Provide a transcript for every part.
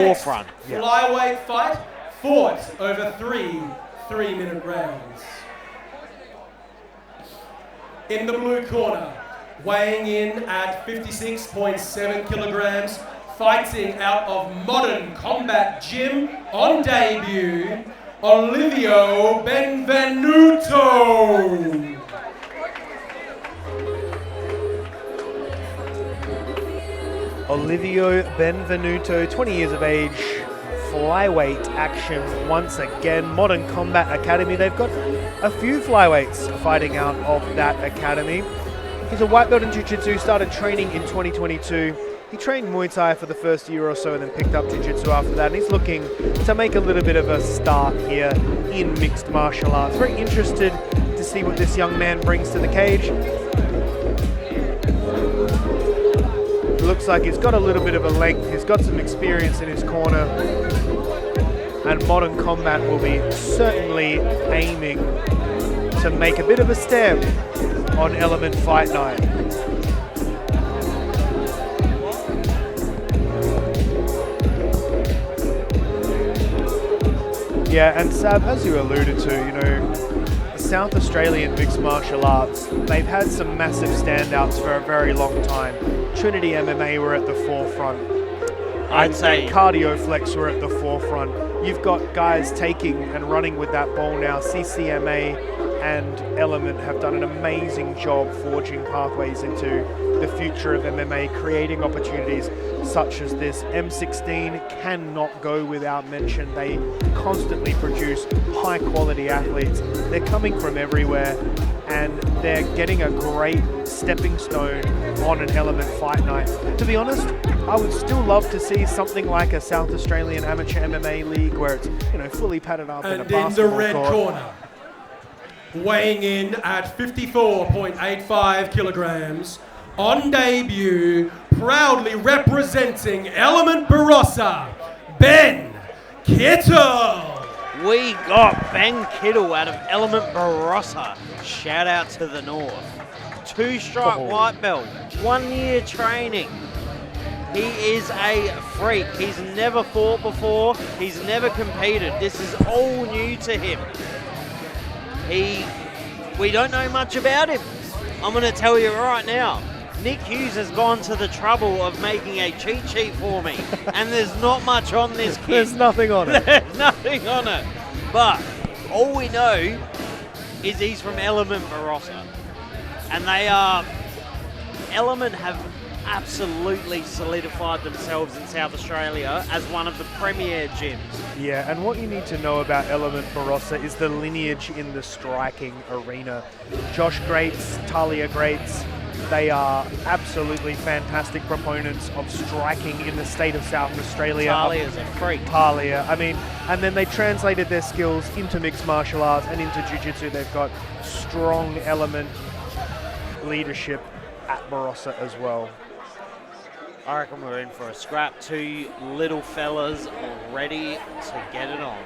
forefront. Flyweight fight fought over 3-minute rounds. In the blue corner, weighing in at 56.7 kilograms, fighting out of Modern Combat Gym on debut, Olivio Benvenuto. Olivio Benvenuto, 20 years of age, flyweight action once again. Modern Combat Academy, they've got a few flyweights fighting out of that academy. He's a white belt in Jiu-Jitsu, started training in 2022. He trained Muay Thai for the first year or so and then picked up Jiu-Jitsu after that. And he's looking to make a little bit of a start here in mixed martial arts. Very interested to see what this young man brings to the cage. Looks like he's got a little bit of a length, he's got some experience in his corner, and Modern Combat will be certainly aiming to make a bit of a stab on Element Fight Night. Yeah, and Sab, as you alluded to, you know, South Australian mixed martial arts, they've had some massive standouts for a very long time. Trinity MMA were at the forefront. I'd say Cardio Flex were at the forefront. You've got guys taking and running with that ball now. CCMA and Element have done an amazing job forging pathways into the future of MMA, creating opportunities such as this. M16 cannot go without mention. They constantly produce high quality athletes. They're coming from everywhere and they're getting a great stepping stone on an Element Fight Night. To be honest, I would still love to see something like a South Australian Amateur MMA League where it's, you know, fully padded up in a basketball And in the red court. corner, weighing in at 54.85 kilograms, on debut, proudly representing Element Barossa, Ben Kittle. we got Ben Kittle out of Element Barossa. Shout out to the North. 2-stripe white belt, 1 year training. He is a freak. He's never fought before. He's never competed. This is all new to him. We don't know much about him. I'm going to tell you right now. Nick Hughes has gone to the trouble of making a cheat sheet for me, and there's not much on this kid. There's nothing on it. There's nothing on it. But all we know is he's from Element Barossa, and Element have absolutely solidified themselves in South Australia as one of the premier gyms. Yeah, and what you need to know about Element Barossa is the lineage in the striking arena. Josh Greats, Talia Greats, they are absolutely fantastic proponents of striking in the state of South Australia. Talia's a freak. Talia, I mean, and then they translated their skills into mixed martial arts and into jiu-jitsu. They've got strong Element leadership at Barossa as well. I reckon we're in for a scrap. Two little fellas ready to get it on.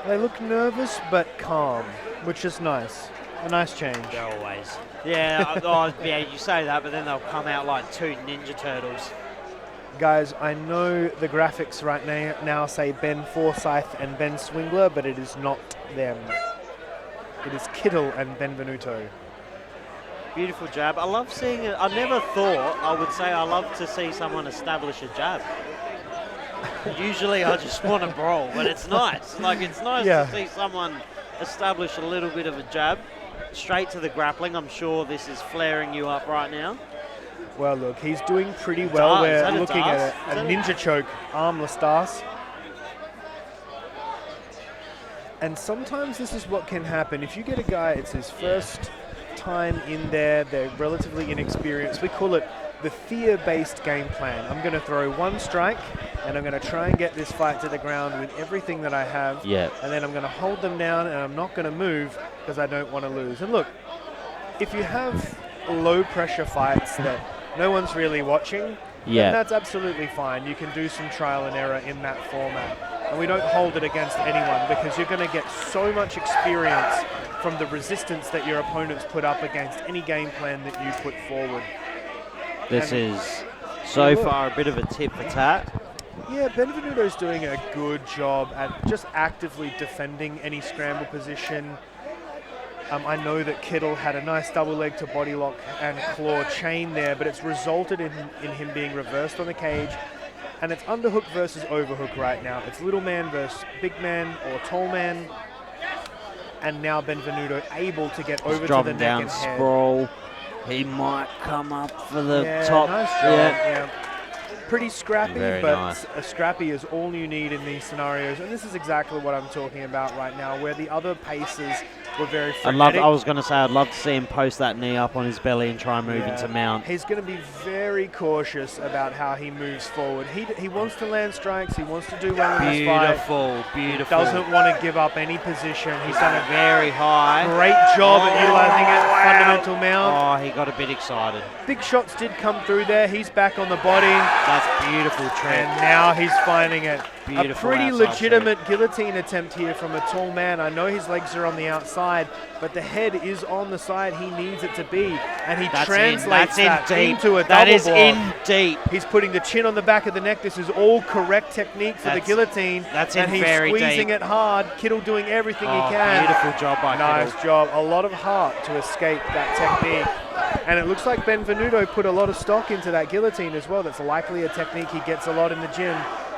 They look nervous but calm, which is nice. A nice change. They're always. Yeah, yeah, you say that, but then they'll come out like two Ninja Turtles. Guys, I know the graphics right now say Ben Forsyth and Ben Swingler, but it is not them. It is Kittle and Benvenuto. Beautiful jab. I love seeing it. I never thought I would say I love to see someone establish a jab. Usually I just want to brawl, but it's nice. Like, it's nice to see someone establish a little bit of a jab. Straight to the grappling. I'm sure this is flaring you up right now. Well, look, he's doing pretty well. We're looking at a ninja choke, armless stance. And sometimes this is what can happen. If you get a guy, it's his first time in there, they're relatively inexperienced. We call it the fear-based game plan. I'm going to throw one strike, and I'm going to try and get this fight to the ground with everything that I have. Yeah. And then I'm going to hold them down, and I'm not going to move because I don't want to lose. And look, if you have low-pressure fights that no one's really watching, then that's absolutely fine. You can do some trial and error in that format. and we don't hold it against anyone because you're going to get so much experience from the resistance that your opponents put up against any game plan that you put forward. This is so far a bit of a tit for tat. Yeah, Benvenuto's doing a good job at just actively defending any scramble position. I know that Kittle had a nice double leg to body lock and claw chain there, but it's resulted in him being reversed on the cage. And it's underhook versus overhook right now. It's little man versus big man or tall man. And now Benvenuto able to get over to the neck down and head. sprawl. He might come up for the top. Nice job. Yeah. Pretty scrappy, Very but nice. a scrappy is all you need in these scenarios. And this is exactly what I'm talking about right now, where the other paces were very frenetic. I was going to say, I'd love to see him post that knee up on his belly and try and move into mount. He's going to be very cautious about how he moves forward. He wants to land strikes. He wants to do well in this fight. Beautiful. Doesn't want to give up any position. He's done a very high. great job at utilizing it. Fundamental mount. Oh, he got a bit excited. Big shots did come through there. He's back on the body. That's beautiful trick. And now he's finding it. Beautiful a pretty outside legitimate guillotine attempt here from a tall man. I know his legs are on the outside, but the head is on the side he needs it to be. And he translates that into a double That is block. in deep. He's putting the chin on the back of the neck. This is all correct technique for the guillotine. That's and he's very squeezing deep. it hard. Kittle doing everything he can. Beautiful job by Nice Kittle. job. A lot of heart to escape that technique. And it looks like Benvenuto put a lot of stock into that guillotine as well. That's likely a technique he gets a lot in the gym.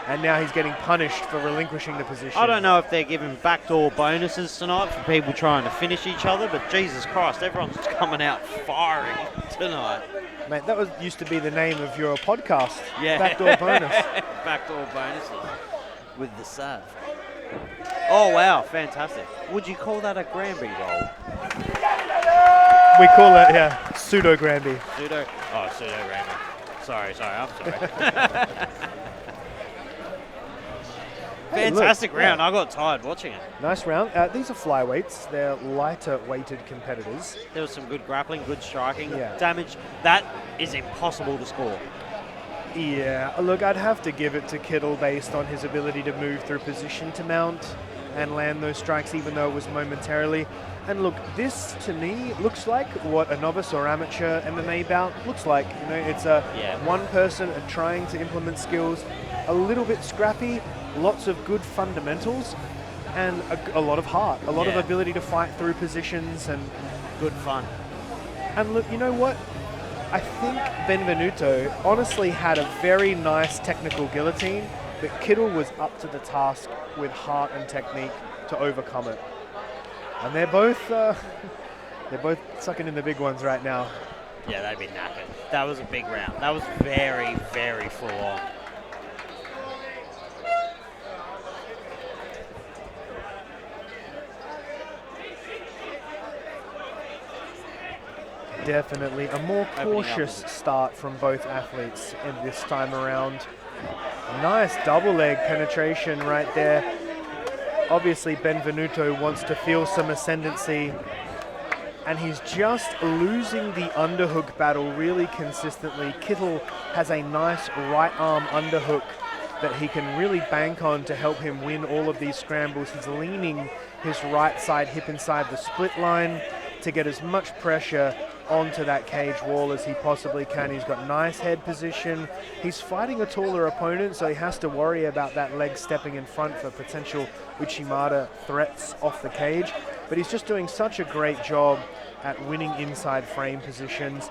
And now he's getting punished for relinquishing the position. I don't know if they're giving backdoor bonuses tonight for people trying to finish each other, but Jesus Christ, everyone's coming out firing tonight. Mate, that used to be the name of your podcast. Yeah. Backdoor bonus. Backdoor bonuses with the sub. Oh, wow, fantastic. Would you call that a Granby roll? We call it, pseudo Granby. Pseudo Granby. Sorry, I'm sorry. Fantastic round. I got tired watching it. Nice round. These are flyweights. They're lighter weighted competitors. There was some good grappling, good striking. Yeah. Damage. That is impossible to score. Yeah, look, I'd have to give it to Kittle based on his ability to move through position to mount and land those strikes, even though it was momentarily. And look, this to me looks like what a novice or amateur MMA bout looks like. You know, it's a one person trying to implement skills, a little bit scrappy, lots of good fundamentals, and a lot of heart, a lot of ability to fight through positions and good fun. And look, you know what? I think Benvenuto honestly had a very nice technical guillotine, but Kittle was up to the task with heart and technique to overcome it. And they're both sucking in the big ones right now. Yeah, they'd be knackered. That was a big round. That was very, very full on. Definitely a more cautious start from both athletes in this time around. Nice double leg penetration right there. Obviously Benvenuto wants to feel some ascendancy, and he's just losing the underhook battle really consistently. Kittle has a nice right arm underhook that he can really bank on to help him win all of these scrambles. He's leaning his right side hip inside the split line to get as much pressure onto that cage wall as he possibly can. He's got nice head position. He's fighting a taller opponent, so he has to worry about that leg stepping in front for potential Uchimata threats off the cage. But he's just doing such a great job at winning inside frame positions.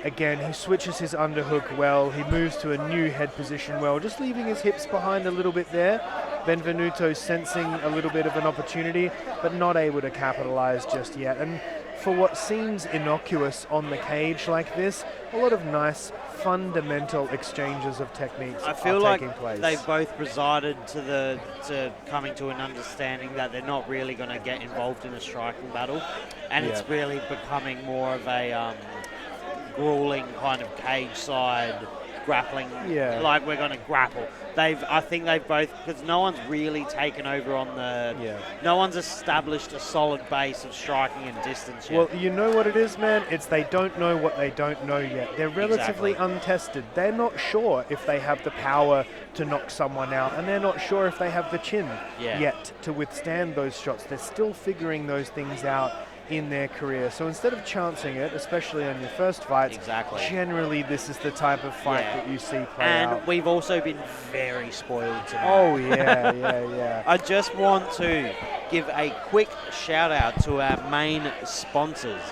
Again, he switches his underhook well. He moves to a new head position well, just leaving his hips behind a little bit there. Benvenuto sensing a little bit of an opportunity, but not able to capitalize just yet. And for what seems innocuous on the cage like this, a lot of nice fundamental exchanges of techniques I feel are like taking place. they've both resided to coming to an understanding that they're not really going to get involved in a striking battle, and it's really becoming more of a grueling kind of cage side grappling. Like we're going to grapple. I think they've both, because no one's really taken over on the. Yeah. No one's established a solid base of striking and distance yet. Well, you know what it is, man? It's they don't know what they don't know yet. They're relatively untested. They're not sure if they have the power to knock someone out, and they're not sure if they have the chin yet to withstand those shots. They're still figuring those things out in their career. So instead of chancing it, especially on your first fight, generally this is the type of fight that you see play out. And we've also been very spoiled tonight. Oh, yeah. I just want to give a quick shout out to our main sponsors,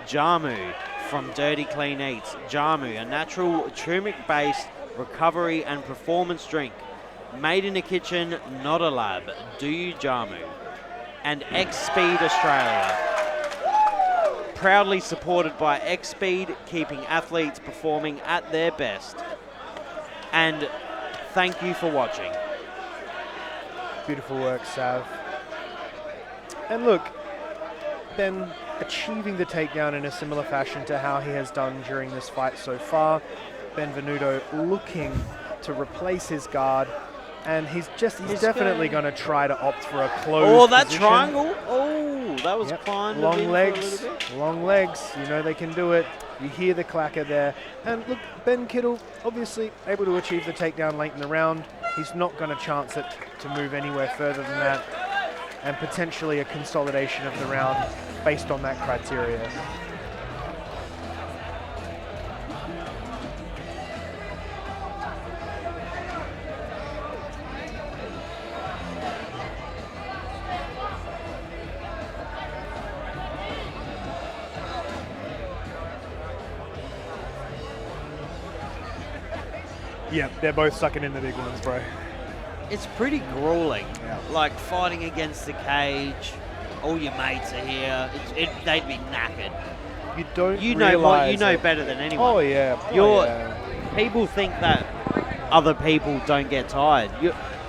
Jamu from Dirty Clean Eats. Jamu, a natural turmeric-based recovery and performance drink. Made in a kitchen, not a lab. Do you, Jamu? And X-Speed Australia. Proudly supported by X-Speed, keeping athletes performing at their best. And thank you for watching. Beautiful work, Sav. And look, Ben achieving the takedown in a similar fashion to how he has done during this fight so far. Benvenuto looking to replace his guard, and he's definitely going to try to opt for a closed that position. triangle. Oh, that was kind long of legs, long legs. You know they can do it. You hear the clacker there. And look, Ben Kittle obviously able to achieve the takedown late in the round. He's not going to chance it to move anywhere further than that, and potentially a consolidation of the round based on that criteria. Yeah, they're both sucking in the big ones, bro. It's pretty grueling. Like fighting against the cage. All your mates are here. They'd be knackered. You don't. You know better than anyone. Oh yeah. People think that other people don't get tired.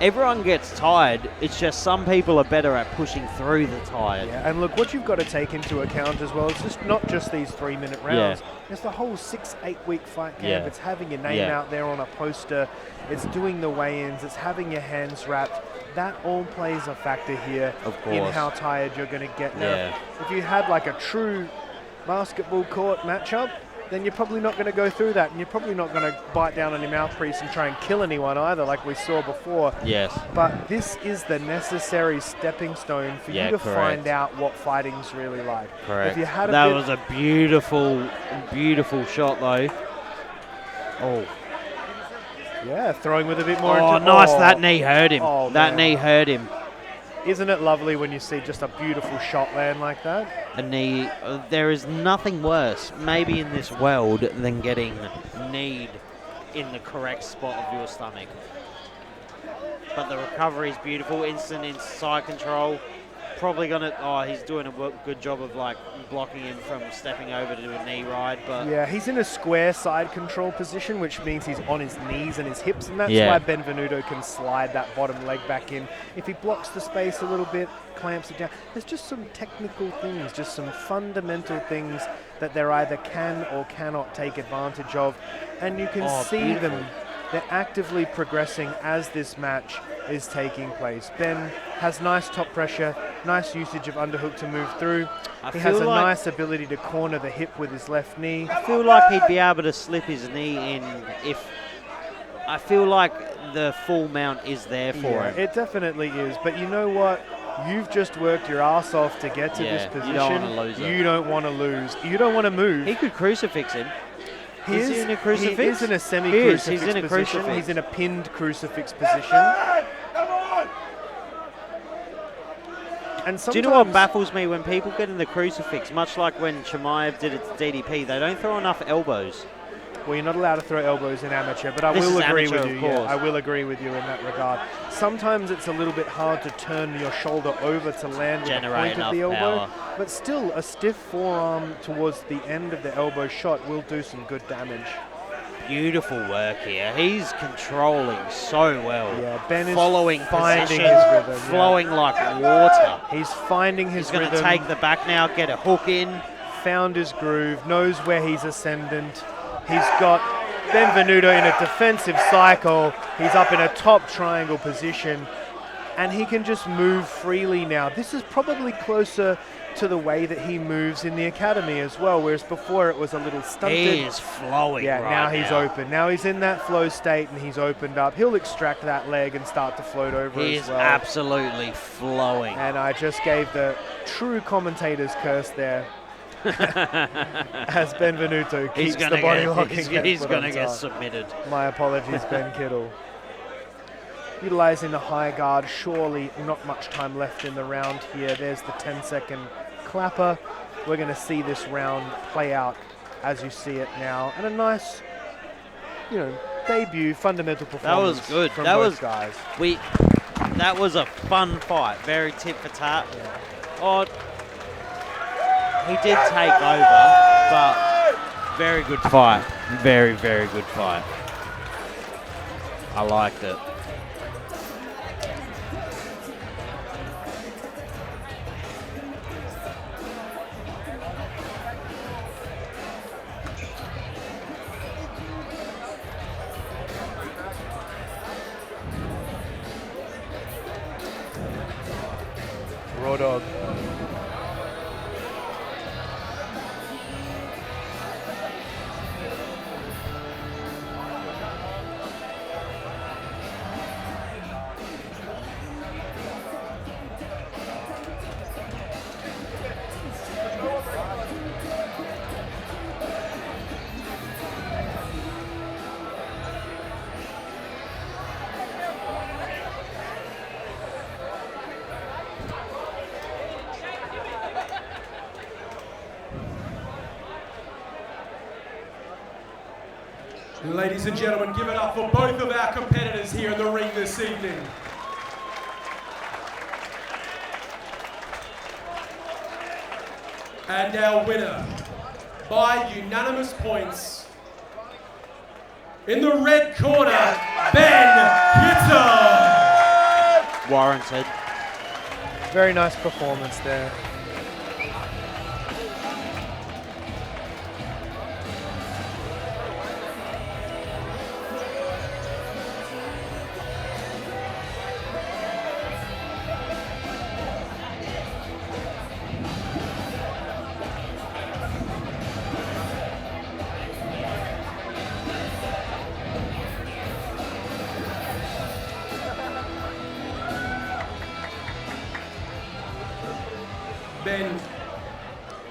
Everyone gets tired. It's just some people are better at pushing through the tired. Yeah, and look, what you've got to take into account as well is just not just these 3-minute rounds. Yeah. It's the whole 6-8 week fight camp. Yeah. It's having your name out there on a poster. It's doing the weigh-ins. It's having your hands wrapped. That all plays a factor here in how tired you're going to get. Now, if you had like a true basketball court matchup, then you're probably not going to go through that, and you're probably not going to bite down on your mouthpiece and try and kill anyone either, like we saw before. Yes. But this is the necessary stepping stone for you to find out what fighting's really like. Correct. If you had that was a beautiful, beautiful shot, though. Oh. Yeah, throwing with a bit more. Oh, nice. That knee hurt him. That knee hurt him. Isn't it lovely when you see just a beautiful shot land like that? A knee. There is nothing worse, maybe in this world, than getting kneed in the correct spot of your stomach. But the recovery is beautiful. Instant inside control. Probably gonna. Oh, he's doing a good job of like blocking him from stepping over to do a knee ride. But yeah, he's in a square side control position, which means he's on his knees and his hips, and that's why Benvenuto can slide that bottom leg back in. If he blocks the space a little bit, clamps it down. There's just some technical things, just some fundamental things that they either can or cannot take advantage of, and you can see them. They're actively progressing as this match is taking place. Ben has nice top pressure, nice usage of underhook to move through. He has a nice ability to corner the hip with his left knee. I feel like he'd be able to slip his knee in if... I feel like the full mount is there for him. It definitely is, but you know what? You've just worked your ass off to get to this position. You don't want to lose it. You don't want to lose. You don't want to move. He could crucifix him. Is he in a crucifix? He is in a semi-crucifix position. He's in a pinned crucifix position. And do you know what baffles me? When people get in the crucifix, much like when Chimaev did it to DDP, they don't throw enough elbows. Well, you're not allowed to throw elbows in amateur, but I will agree with you. Yeah, I will agree with you in that regard. Sometimes it's a little bit hard to turn your shoulder over to land with the point of the elbow, but still a stiff forearm towards the end of the elbow shot will do some good damage. Beautiful work here. He's controlling so well. Yeah, Ben is finding his rhythm, flowing like water. He's finding his rhythm. He's going to take the back now, get a hook in. Found his groove, knows where he's ascendant. He's got Benvenuto in a defensive cycle. He's up in a top triangle position, and he can just move freely now. This is probably closer to the way that he moves in the academy as well, whereas before it was a little stunted. He is flowing Yeah, right now he's open. Now he's in that flow state and he's opened up. He'll extract that leg and start to float over He as is well. absolutely flowing. And I just gave the true commentator's curse there. As Benvenuto keeps the body locking. He's going to get submitted. My apologies, Ben Kittle. Utilising the high guard, surely not much time left in the round here. There's the 10-second clapper. We're going to see this round play out as you see it now. And a nice, debut, fundamental performance. That was good. From That both was guys. That was a fun fight. Very tit for tat. Yeah. Oh, he did take over, but very good fight. Very, very good fight. I liked it. Raw dog. Ladies and gentlemen, give it up for both of our competitors here in the ring this evening. And our winner, by unanimous points, in the red corner, Benvenuto. Warranted. Very nice performance there.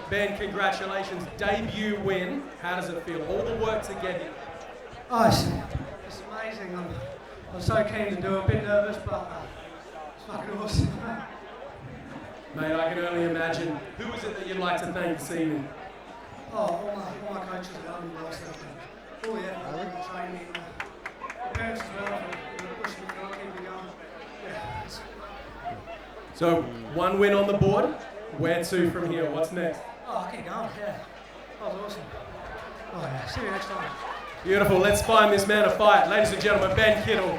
Ben, congratulations. Debut win. How does it feel? All the work to get here. Oh, it's amazing. I'm so keen to do it. A bit nervous, but it's fucking awesome. Mate, I can only imagine. Who is it that you'd like to thank this evening? Oh, all my coaches at home and myself. All the effort, the training, the parents as well for pushing me to keep me going. Yeah. So, one win on the board. Where to from here? What's next? Oh, I keep going, yeah. That was awesome. Oh, yeah. See you next time. Beautiful. Let's find this man a fight. Ladies and gentlemen, Ben Kittle.